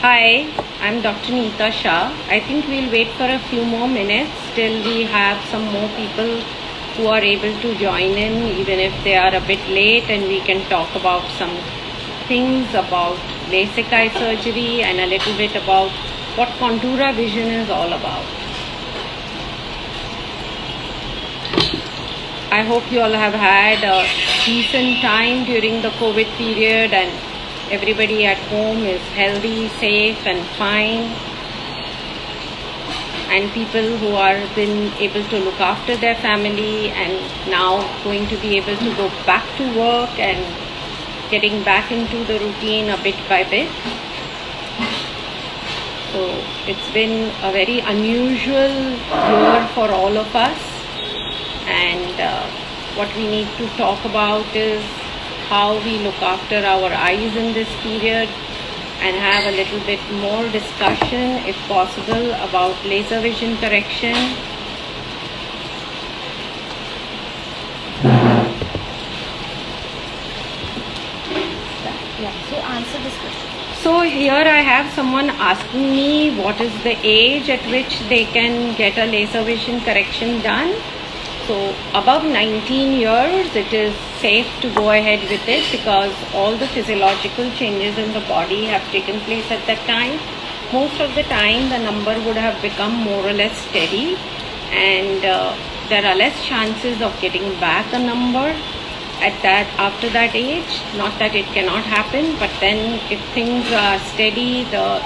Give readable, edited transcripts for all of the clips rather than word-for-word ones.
Hi, I'm Dr. Nita Shah. I think we'll wait for a few more minutes till we have some more people who are able to join in, even if they are a bit late, and we can talk about some things about LASIK eye surgery and a little bit about what Contoura Vision is all about. I hope you all have had a decent time during the COVID period and everybody at home is healthy, safe and fine, and people who are been able to look after their family and now going to be able to go back to work and getting back into the routine a bit by bit. So it's been a very unusual year for all of us, and what we need to talk about is how we look after our eyes in this period, and have a little bit more discussion, if possible, about laser vision correction. Yeah, so answer this question. So here I have someone asking me what is the age at which they can get a laser vision correction done. So above 19 years, it is safe to go ahead with it because all the physiological changes in the body have taken place at that time. Most of the time, the number would have become more or less steady, and there are less chances of getting back a number after that age. Not that it cannot happen, but then if things are steady, the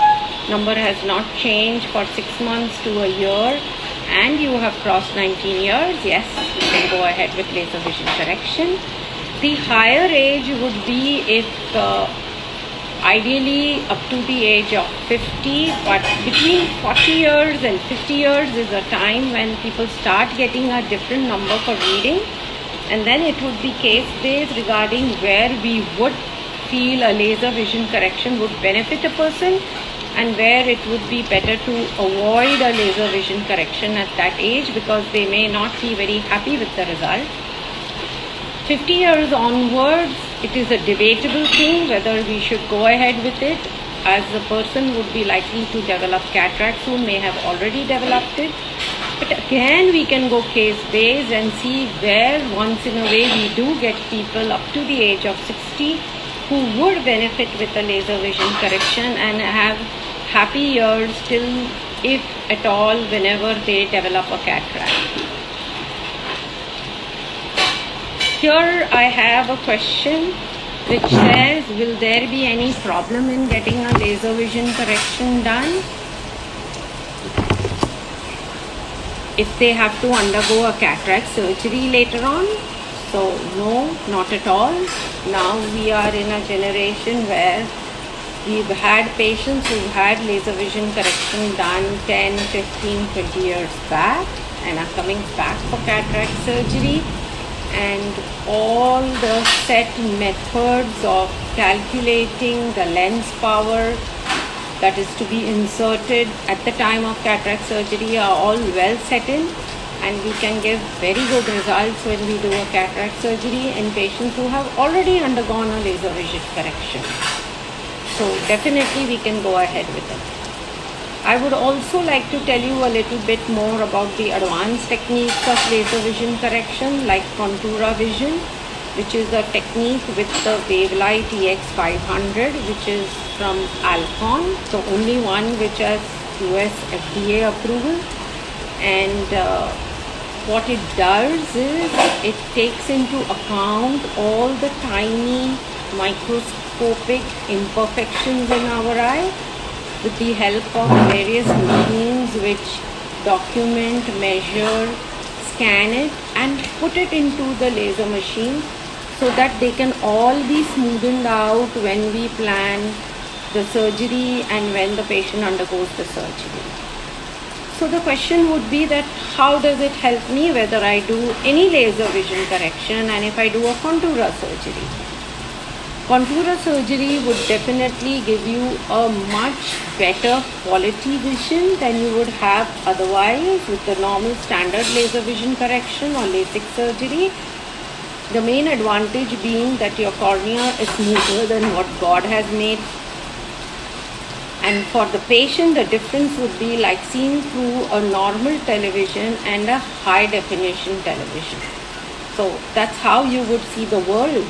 number has not changed for 6 months to a year, and you have crossed 19 years, yes, you can go ahead with laser vision correction. The higher age would be if ideally up to the age of 50, but between 40 years and 50 years is a time when people start getting a different number for reading, and then it would be case based regarding where we would feel a laser vision correction would benefit a person and where it would be better to avoid a laser vision correction at that age because they may not be very happy with the result. 50 years onwards, it is a debatable thing whether we should go ahead with it, as the person would be likely to develop cataract soon, may have already developed it. But again, we can go case based and see where once in a way we do get people up to the age of 60 who would benefit with a laser vision correction and have happy years till, if at all, whenever they develop a cataract. Here I have a question which says, will there be any problem in getting a laser vision correction done if they have to undergo a cataract surgery later on? So no, not at all. Now we are in a generation where we've had patients who've had laser vision correction done 10, 15, 20 years back and are coming back for cataract surgery, and all the set methods of calculating the lens power that is to be inserted at the time of cataract surgery are all well set in, and we can give very good results when we do a cataract surgery in patients who have already undergone a laser vision correction. So definitely we can go ahead with it. I would also like to tell you a little bit more about the advanced techniques of laser vision correction, like Contoura Vision, which is a technique with the Wavelight EX500, which is from Alcon, the only one which has US FDA approval. And what it does is it takes into account all the tiny microscopic imperfections in our eye with the help of various machines which document, measure, scan it and put it into the laser machine so that they can all be smoothened out when we plan the surgery and when the patient undergoes the surgery. So the question would be that how does it help me whether I do any laser vision correction and if I do a Contoura surgery? Contoura surgery would definitely give you a much better quality vision than you would have otherwise with the normal standard laser vision correction or LASIK surgery. The main advantage being that your cornea is smoother than what God has made. And for the patient, the difference would be like seeing through a normal television and a high definition television. So that's how you would see the world.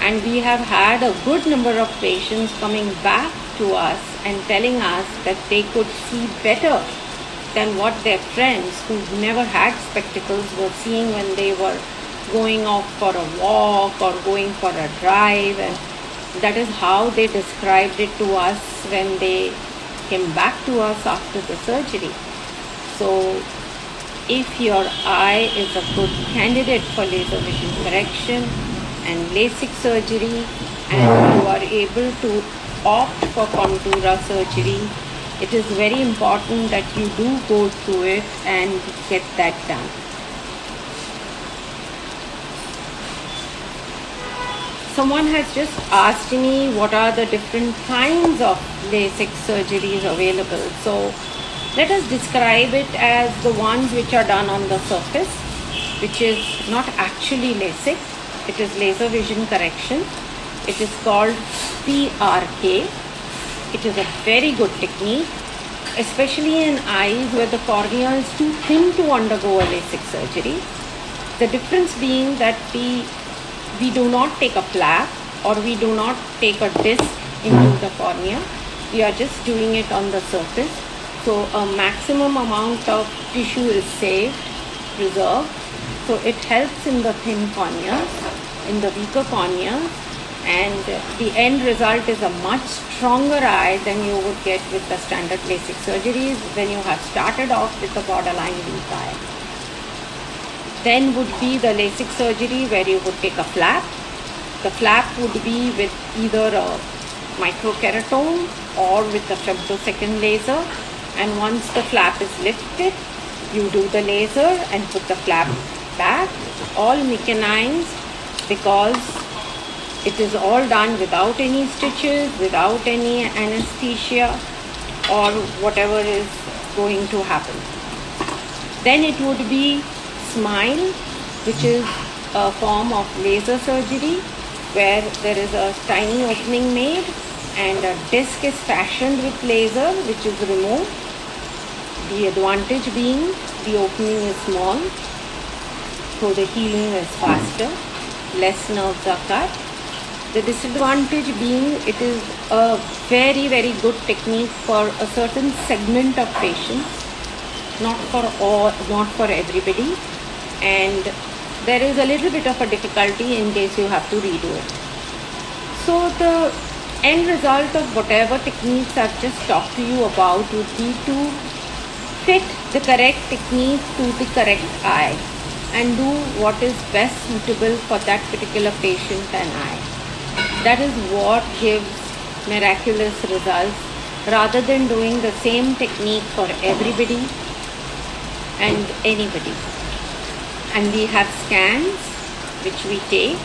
And we have had a good number of patients coming back to us and telling us that they could see better than what their friends who never had spectacles were seeing when they were going off for a walk or going for a drive. And that is how they described it to us when they came back to us after the surgery. So if your eye is a good candidate for laser vision correction and LASIK surgery, and you are able to opt for Contoura surgery, it is very important that you do go through it and get that done. Someone has just asked me what are the different kinds of LASIK surgeries available. So let us describe it as the ones which are done on the surface, which is not actually LASIK. It is laser vision correction. It is called PRK. It is a very good technique, especially in eyes where the cornea is too thin to undergo a LASIK surgery. The difference being that we do not take a flap or we do not take a disc into the cornea. We are just doing it on the surface. So a maximum amount of tissue is saved, preserved. So it helps in the thin corneas, in the weaker corneas, and the end result is a much stronger eye than you would get with the standard LASIK surgeries when you have started off with a borderline weak eye. Then would be the LASIK surgery where you would take a flap. The flap would be with either a microkeratome or with a femtosecond laser. And once the flap is lifted, you do the laser and put the flap back, all mechanized, because it is all done without any stitches, without any anesthesia or whatever is going to happen. Then it would be SMILE, which is a form of laser surgery where there is a tiny opening made and a disc is fashioned with laser which is removed. The advantage being the opening is small, so the healing is faster, less nerves are cut. The disadvantage being it is a very, very good technique for a certain segment of patients, not for everybody, and there is a little bit of a difficulty in case you have to redo it. So the end result of whatever techniques I've just talked to you about would be to fit the correct technique to the correct eye and do what is best suitable for that particular patient and eye. That is what gives miraculous results rather than doing the same technique for everybody and anybody. And we have scans which we take,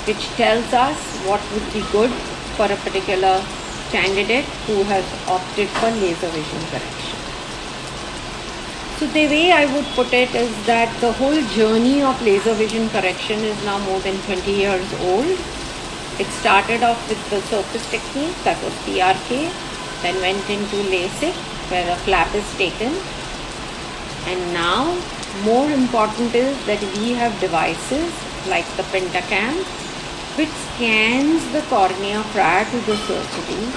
which tells us what would be good for a particular candidate who has opted for laser vision correction. So the way I would put it is that the whole journey of laser vision correction is now more than 20 years old. It started off with the surface technique, that was PRK, then went into LASIK where a flap is taken, and now more important is that we have devices like the Pentacam which scans the cornea prior to the surgery,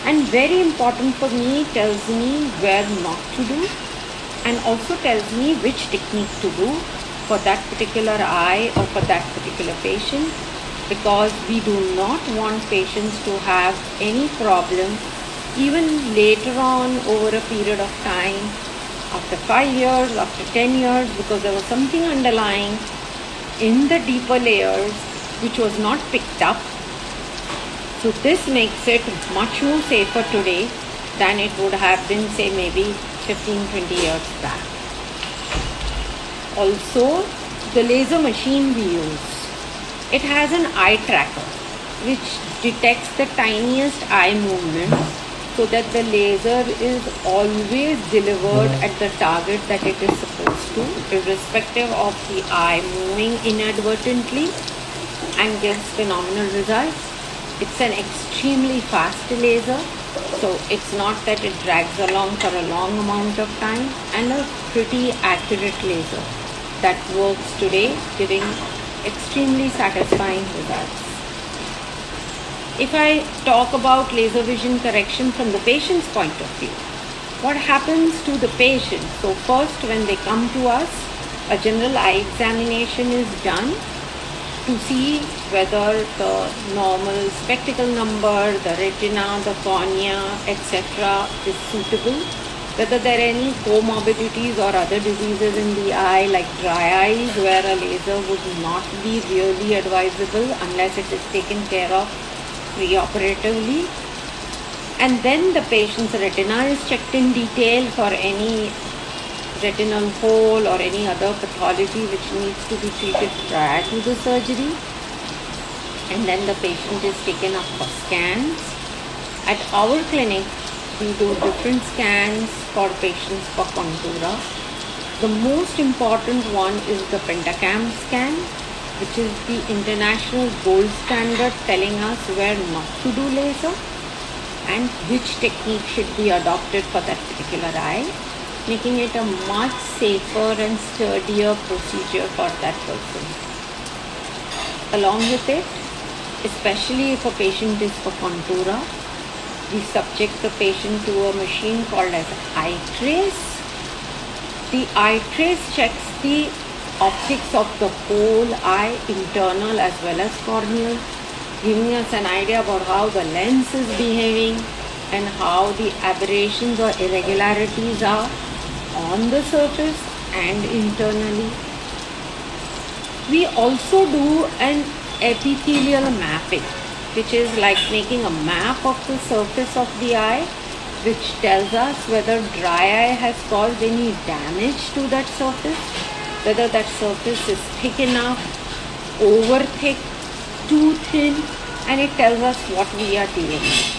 and very important for me, tells me where not to do and also tells me which technique to do for that particular eye or for that particular patient, because we do not want patients to have any problem even later on over a period of time, after 5 years, after 10 years, because there was something underlying in the deeper layers which was not picked up. So this makes it much more safer today than it would have been, say, maybe 15-20 years back. Also, the laser machine we use, it has an eye tracker which detects the tiniest eye movements so that the laser is always delivered at the target that it is supposed to, irrespective of the eye moving inadvertently, and gives phenomenal results. It's an extremely fast laser, so it's not that it drags along for a long amount of time, and a pretty accurate laser that works today, giving extremely satisfying results. If I talk about laser vision correction from the patient's point of view, what happens to the patient? So first, when they come to us, a general eye examination is done to see whether the normal spectacle number, the retina, the cornea, etc. is suitable, whether there are any comorbidities or other diseases in the eye like dry eyes, where a laser would not be really advisable unless it is taken care of preoperatively. And then the patient's retina is checked in detail for any retinal hole or any other pathology which needs to be treated prior to the surgery. And then the patient is taken up for scans. At our clinic, we do different scans for patients for Contoura. The most important one is the pentacam scan, which is the international gold standard telling us where not to do laser and which technique should be adopted for that particular eye, making it a much safer and sturdier procedure for that person. Along with it, especially if a patient is for Contoura, we subject the patient to a machine called as eye trace. The eye trace checks the optics of the whole eye, internal as well as corneal, giving us an idea about how the lens is behaving and how the aberrations or irregularities are on the surface and internally. We also do an epithelial mapping, which is like making a map of the surface of the eye, which tells us whether dry eye has caused any damage to that surface, whether that surface is thick enough, over thick, too thin, and it tells us what we are dealing with.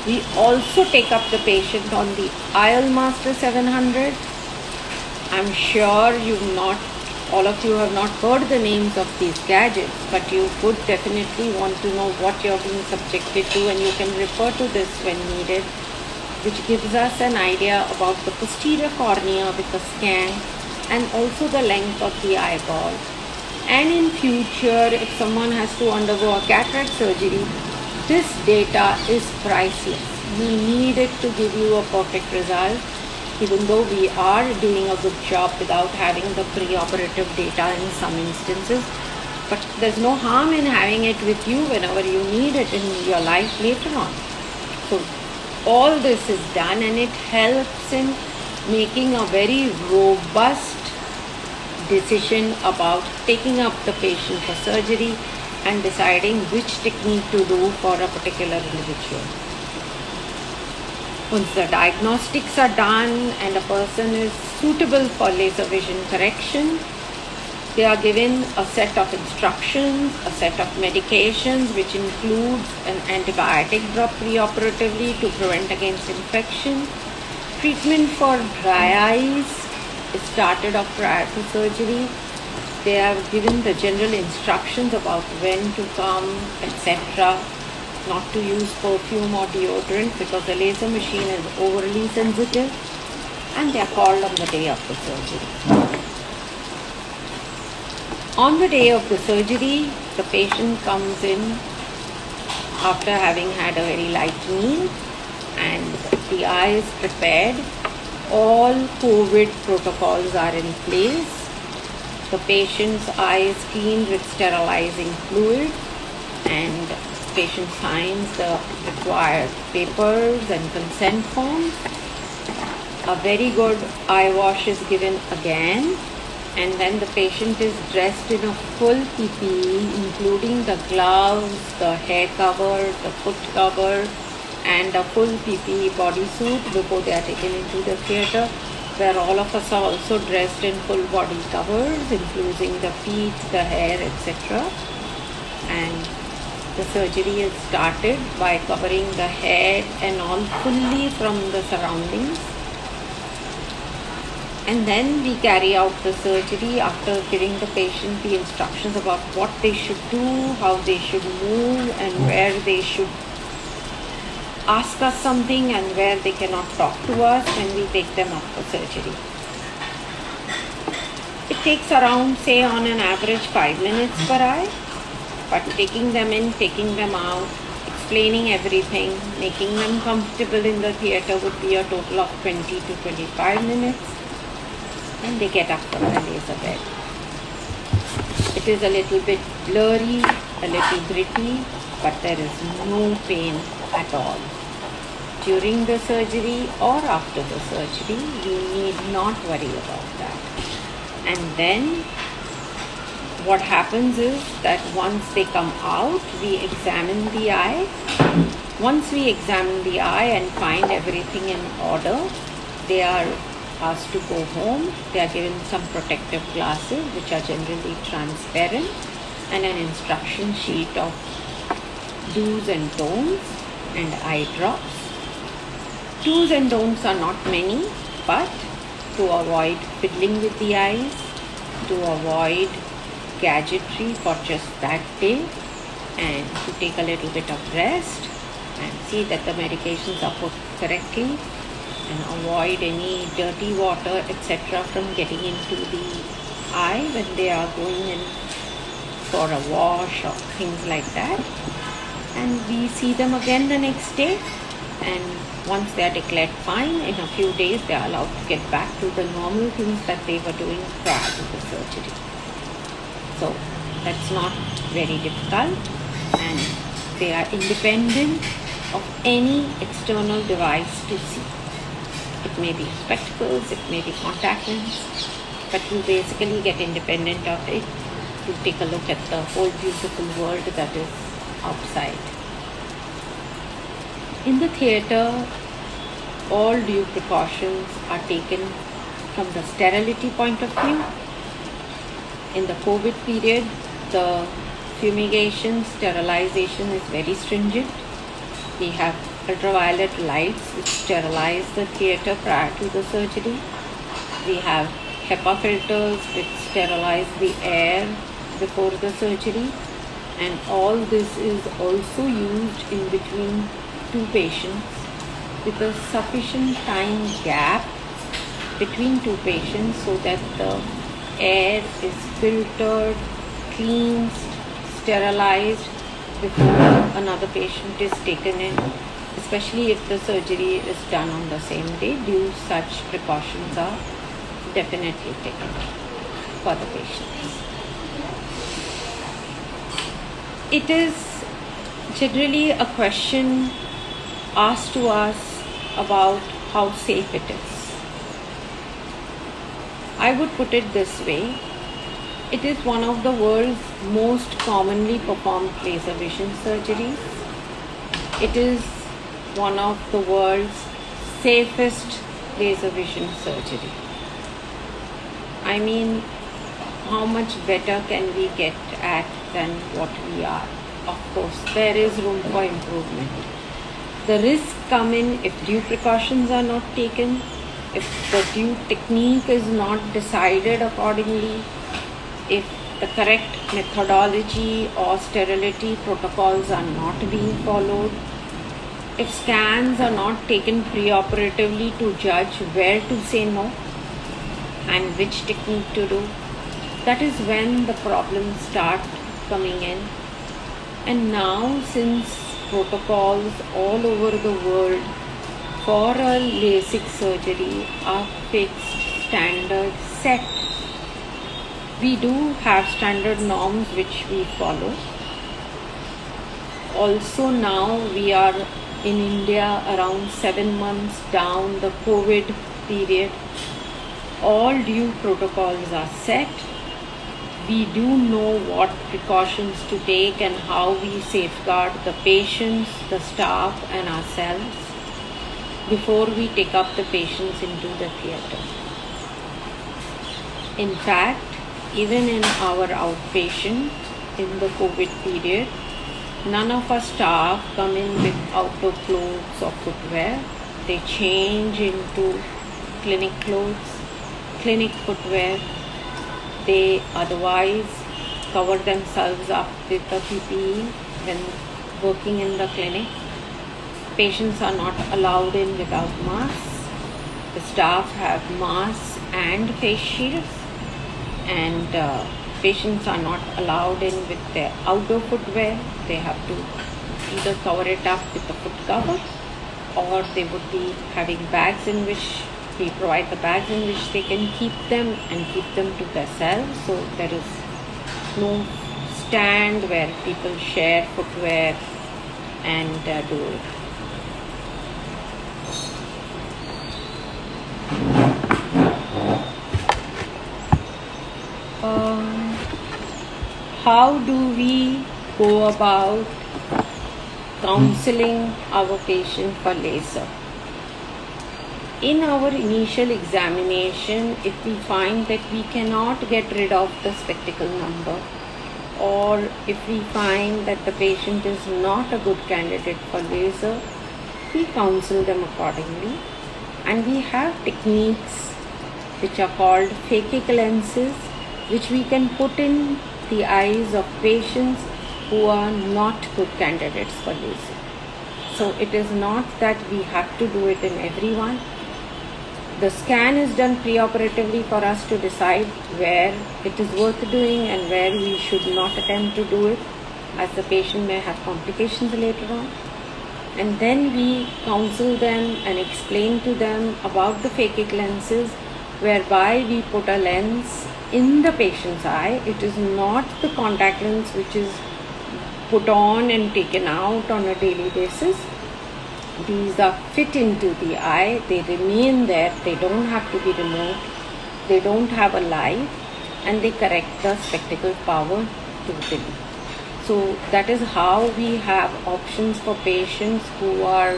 We also take up the patient on the IOL Master 700. I'm sure all of you have not heard the names of these gadgets, but you would definitely want to know what you're being subjected to, and you can refer to this when needed, which gives us an idea about the posterior cornea with a scan and also the length of the eyeball. And in future, if someone has to undergo a cataract surgery, this data is priceless. We need it to give you a perfect result, even though we are doing a good job without having the preoperative data in some instances. But there's no harm in having it with you whenever you need it in your life later on. So all this is done, and it helps in making a very robust decision about taking up the patient for surgery and deciding which technique to do for a particular individual. Once the diagnostics are done and a person is suitable for laser vision correction, they are given a set of instructions, a set of medications, which includes an antibiotic drop preoperatively to prevent against infection. Treatment for dry eyes is started off prior to surgery. They are given the general instructions about when to come, etc. Not to use perfume or deodorant because the laser machine is overly sensitive, and they are called on the day of the surgery. On the day of the surgery, the patient comes in after having had a very light meal, and the eye is prepared. All COVID protocols are in place. The patient's eye is cleaned with sterilizing fluid, and patient signs the required papers and consent forms. A very good eye wash is given again, and then the patient is dressed in a full PPE, including the gloves, the hair cover, the foot cover, and a full PPE bodysuit before they are taken into the theatre, where all of us are also dressed in full body covers, including the feet, the hair, etc. And the surgery is started by covering the head and all fully from the surroundings. And then we carry out the surgery after giving the patient the instructions about what they should do, how they should move, and where they should ask us something and where they cannot talk to us when we take them up for surgery. It takes around, say, on an average 5 minutes per eye, but taking them in, taking them out, explaining everything, making them comfortable in the theatre would be a total of 20 to 25 minutes, and they get up from the laser bed. It is a little bit blurry, a little gritty, but there is no pain at all. During the surgery or after the surgery, you need not worry about that. And then what happens is that once they come out, we examine the eye. Once we examine the eye and find everything in order, they are asked to go home. They are given some protective glasses, which are generally transparent, and an instruction sheet of do's and don'ts and eye drops. Do's and don'ts are not many, but to avoid fiddling with the eyes, to avoid gadgetry for just that day, and to take a little bit of rest and see that the medications are put correctly, and avoid any dirty water etc. from getting into the eye when they are going in for a wash or things like that. And we see them again the next day, and once they are declared fine, in a few days they are allowed to get back to the normal things that they were doing prior to the surgery. So that's not very difficult, and they are independent of any external device to see. It may be spectacles, it may be contact lens, but you basically get independent of it to take a look at the whole beautiful world that is outside. In the theatre, all due precautions are taken from the sterility point of view. In the COVID period, the fumigation, sterilization is very stringent. We have ultraviolet lights which sterilize the theatre prior to the surgery. We have HEPA filters which sterilize the air before the surgery, and all this is also used in between two patients with a sufficient time gap between two patients so that the air is filtered, cleansed, sterilized before another patient is taken in, especially if the surgery is done on the same day. Such precautions are definitely taken for the patients. It is generally a question asked to us about how safe it is. I would put it this way: it is one of the world's most commonly performed laser vision surgeries. It is one of the world's safest laser vision surgery. I mean, how much better can we get at than what we are? Of course, there is room for improvement. The risks come in if due precautions are not taken, if the due technique is not decided accordingly, if the correct methodology or sterility protocols are not being followed, if scans are not taken preoperatively to judge where to say no and which technique to do. That is when the problems start coming in. And now, since protocols all over the world for a LASIK surgery are fixed, standard, set, we do have standard norms which we follow. Also now we are in India around 7 months down the COVID period. All due protocols are set. We do know what precautions to take and how we safeguard the patients, the staff and ourselves before we take up the patients into the theatre. In fact, even in our outpatient in the COVID period, none of our staff come in with outdoor clothes or footwear. They change into clinic clothes, clinic footwear. They otherwise cover themselves up with the PPE when working in the clinic. Patients are not allowed in without masks. The staff have masks and face shields, and patients are not allowed in with their outdoor footwear. They have to either cover it up with the foot cover, or they would be having bags in which we provide the bags in which they can keep them and keep them to themselves. So there is no stand where people share footwear and do it. How do we go about counseling our patient for laser? In our initial examination, if we find that we cannot get rid of the spectacle number, or if we find that the patient is not a good candidate for laser, we counsel them accordingly. And we have techniques which are called phakic lenses, which we can put in the eyes of patients who are not good candidates for laser. So it is not that we have to do it in everyone. The scan is done preoperatively for us to decide where it is worth doing and where we should not attempt to do it, as the patient may have complications later on. And then we counsel them and explain to them about the phakic lenses, whereby we put a lens in the patient's eye. It is not the contact lens which is put on and taken out on a daily basis. These are fit into the eye, they remain there, they don't have to be removed, they don't have a life, and they correct the spectacle power totally. So that is how we have options for patients who are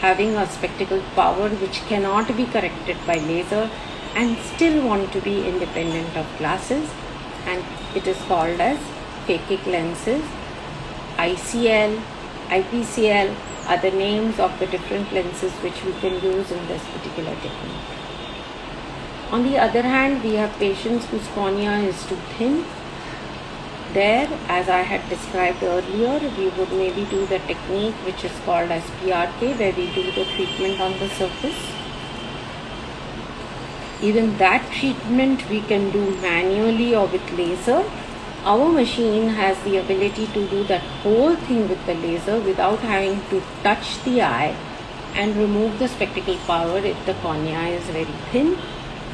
having a spectacle power which cannot be corrected by laser and still want to be independent of glasses, and it is called as phakic lenses. ICL, IPCL are the names of the different lenses which we can use in this particular technique. On the other hand, we have patients whose cornea is too thin. There, as I had described earlier, we would maybe do the technique which is called as PRK, where we do the treatment on the surface. Even that treatment we can do manually or with laser. Our machine has the ability to do that whole thing with the laser without having to touch the eye and remove the spectacle power if the cornea is very thin,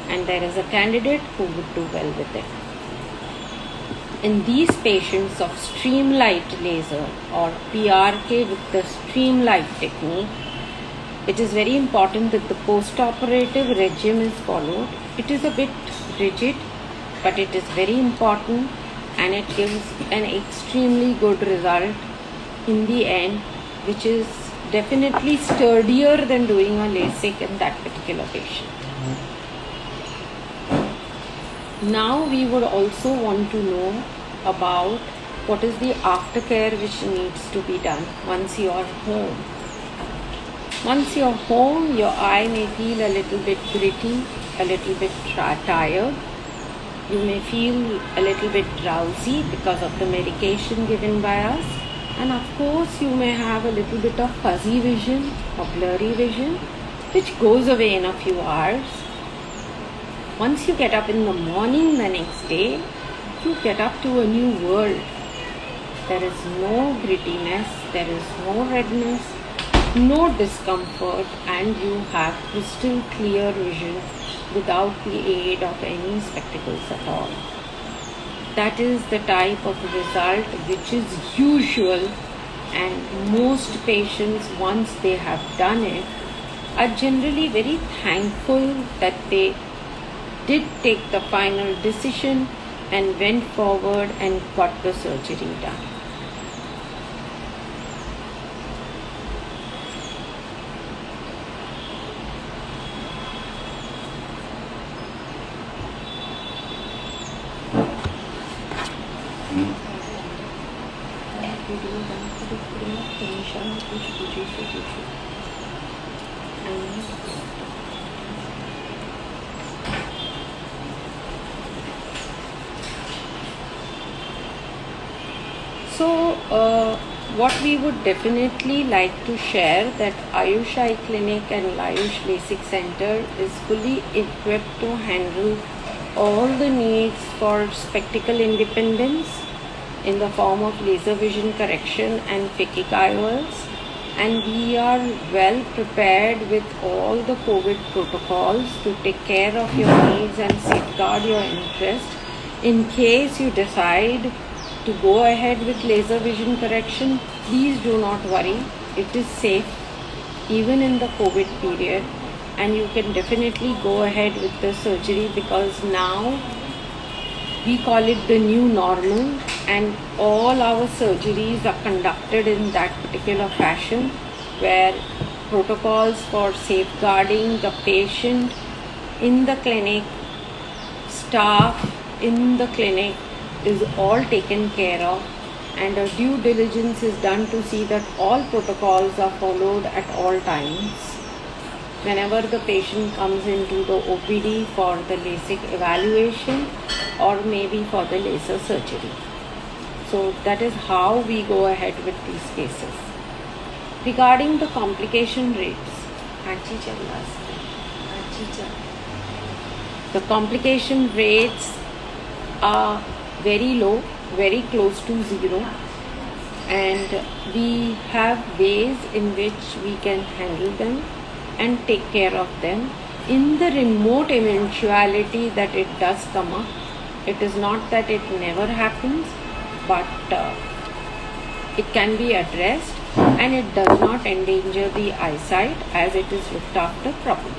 and there is a candidate who would do well with it. In these patients of streamlight laser or PRK with the streamlight technique, it is very important that the post-operative regime is followed. It is a bit rigid, but it is very important, and it gives an extremely good result in the end, which is definitely sturdier than doing a LASIK in that particular patient. Now we would also want to know about what is the aftercare which needs to be done once you are home. Once you're home, your eye may feel a little bit gritty, a little bit tired. You may feel a little bit drowsy because of the medication given by us. And of course, you may have a little bit of fuzzy vision or blurry vision, which goes away in a few hours. Once you get up in the morning the next day, you get up to a new world. There is no grittiness, there is no redness, no discomfort, and you have crystal clear vision without the aid of any spectacles at all. That is the type of result which is usual, and most patients, once they have done it, are generally very thankful that they did take the final decision and went forward and got the surgery done. what we would definitely like to share that Ayush Eye Clinic and Ayush LASIK Center is fully equipped to handle all the needs for spectacle independence in the form of laser vision correction and phakic Agarwals, and we are well prepared with all the COVID protocols to take care of your needs and safeguard your interest. In case you decide to go ahead with laser vision correction, please do not worry. It is safe even in the COVID period, and you can definitely go ahead with the surgery because now we call it the new normal, and all our surgeries are conducted in that particular fashion where protocols for safeguarding the patient in the clinic, staff in the clinic is all taken care of, and a due diligence is done to see that all protocols are followed at all times whenever the patient comes into the OPD for the LASIK evaluation or maybe for the laser surgery. So that is how we go ahead with these cases. Regarding the complication rates, the complication rates are very low, very close to zero, and we have ways in which we can handle them and take care of them. In the remote eventuality that it does come up, it is not that it never happens, but it can be addressed and it does not endanger the eyesight as it is looked after properly.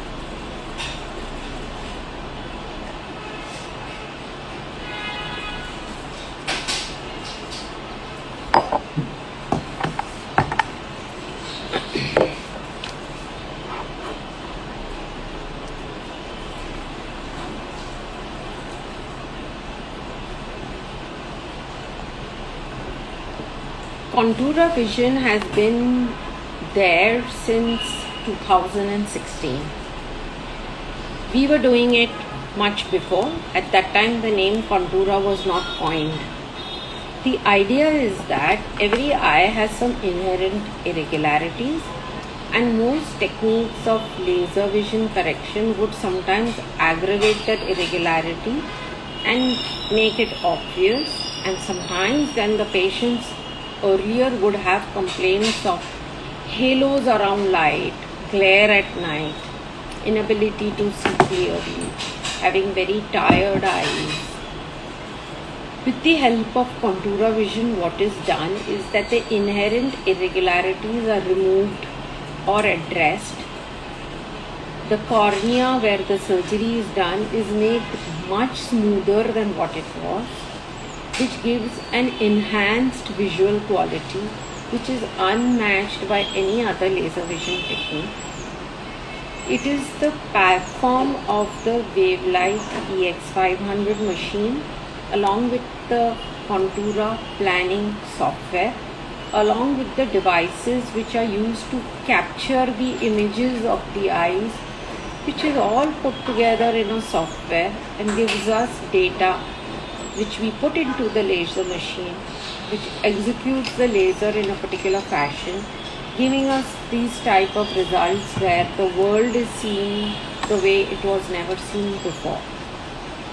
Contoura Vision has been there since 2016. We were doing it much before. At that time, the name Contoura was not coined. The idea is that every eye has some inherent irregularities, and most techniques of laser vision correction would sometimes aggravate that irregularity and make it obvious, and sometimes then the patients earlier would have complaints of halos around light, glare at night, inability to see clearly, having very tired eyes. With the help of Contoura Vision, what is done is that the inherent irregularities are removed or addressed. The cornea where the surgery is done is made much smoother than what it was, which gives an enhanced visual quality which is unmatched by any other laser vision technique. It is the platform of the Wavelight EX500 machine along with the Contoura planning software, along with the devices which are used to capture the images of the eyes, which is all put together in a software and gives us data which we put into the laser machine, which executes the laser in a particular fashion, giving us these type of results where the world is seeing the way it was never seen before.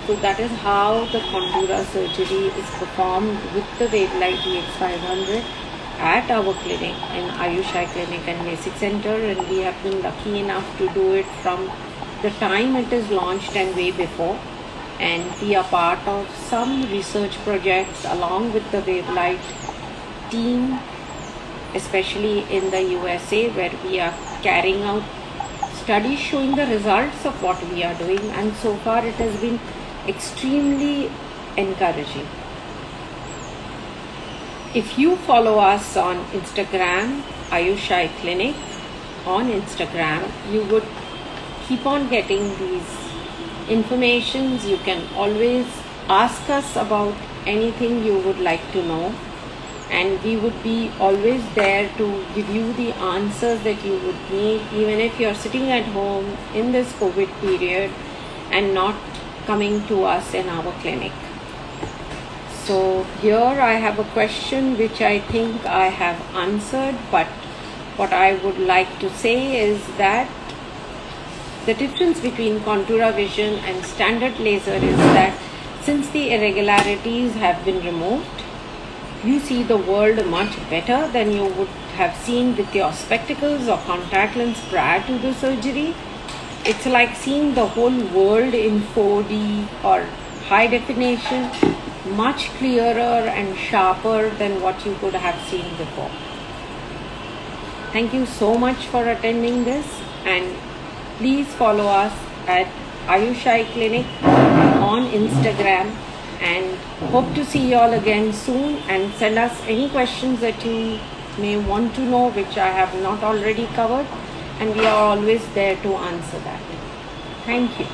So that is how the Contoura surgery is performed with the Wavelight EX500 at our clinic in Ayush Eye Clinic and LASIK Center, and we have been lucky enough to do it from the time it is launched and way before. And we are part of some research projects along with the Wavelight team, especially in the USA, where we are carrying out studies showing the results of what we are doing, and so far it has been extremely encouraging. If you follow us on Instagram, Ayush Eye Clinic on Instagram, you would keep on getting these informations. You can always ask us about anything you would like to know, and we would be always there to give you the answers that you would need, even if you're sitting at home in this COVID period and not coming to us in our clinic. So here I have a question which I think I have answered, but what I would like to say is that the difference between Contoura Vision and standard laser is that since the irregularities have been removed, you see the world much better than you would have seen with your spectacles or contact lens prior to the surgery. It's like seeing the whole world in 4D or high definition, much clearer and sharper than what you could have seen before. Thank you so much for attending this, and please follow us at Ayushai Clinic on Instagram, and hope to see you all again soon, and send us any questions that you may want to know which I have not already covered, and we are always there to answer that. Thank you.